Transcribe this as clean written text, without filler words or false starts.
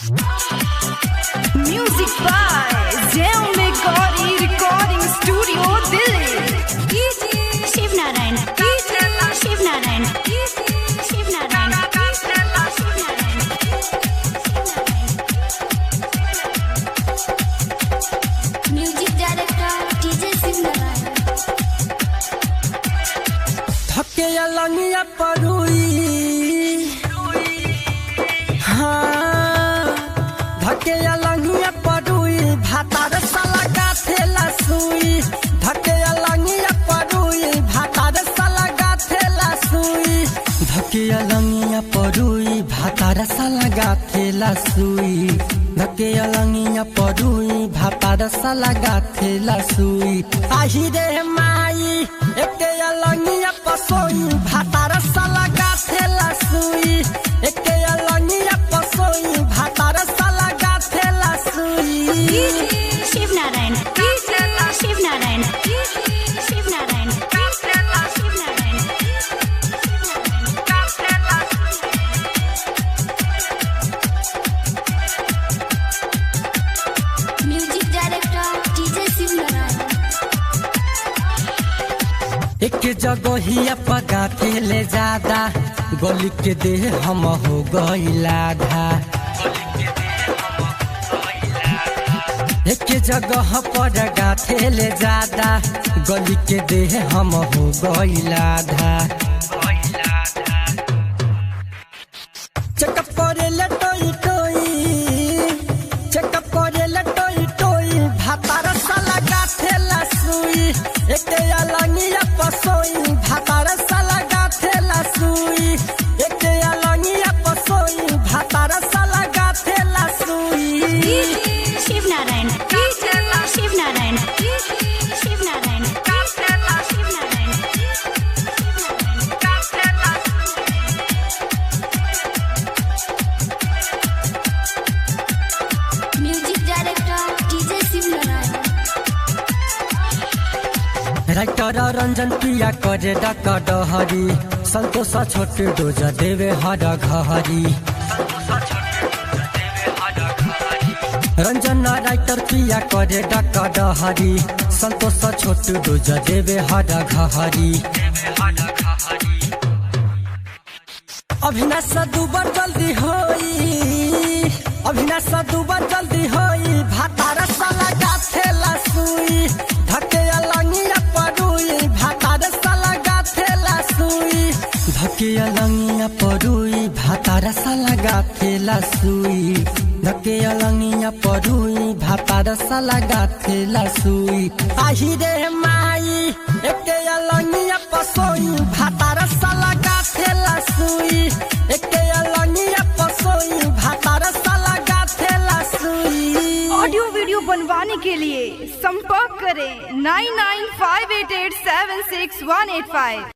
Music by Jam Megori Recording Studio, Delhi. Shiv Narayan Shiv Narayan Shiv Narayan music director DJ Shiv Narayan. धके अलंगिया परुई धके अलंगिया परुई भातार साला गाथेला सुई। धके अलंगिया परुई भातार साला गाथेला सुई। धके अलंगिया परुई भातार साला गाथेला सुई। धके अलंगिया परुई भातार साला गाथेला सुई। आही रे माई एके अलंगिया पसोई भातार साला गाथेला सुई। एके अलंगिया पसोई भातार साला गाथेला सुई। Shiv Narayan Shiv Narayan Shiv Narayan Shiv Narayan. Music director DJ Shiv Narayan. एक जगहिया पगा ले ज्यादा गली के देह हम हो गईला धा। एक जगह पर गाथे ले ज्यादा गली के देह हम हो गईला धा। चेकअप करे ले टोई टोई चेकअप करे ले टोई टोई भातार साला गाथेला सुई। एके अलंगिया पसोई भातार साला गाथेला सुई। एके अलंगिया पसोई भातार साला गाथेला सुई। Shiv Narayan Shiv Narayan Shiv Narayan Shiv Narayan. Music director DJ Shiv Narayan. Writer Ranjan Priya करे डक डहरी संतोष छोट डोज देवे हर घहरी। रंजन राइटर प्रिया करे डक डहरी संतोष छोट डोज देवे हर घहरी। अभिनाश दुबर जल्दी होई अभिनाश दुबर जल्दी होई भातार साला गाथेला सुई। धके अलंगिया परुई भातार साला गाथेला सुई। धके अलंगिया परुई भातार साला गाथेला सुई। धके अलंगिया परुई भातार साला गाथेला सुई। आही रे माई एके अलंगिया पसोई भातार साला गाथेला सुई। एके अलंगिया पसोई भातार साला गाथेला सुई। ऑडियो वीडियो बनवाने के लिए संपर्क करें 9958876185।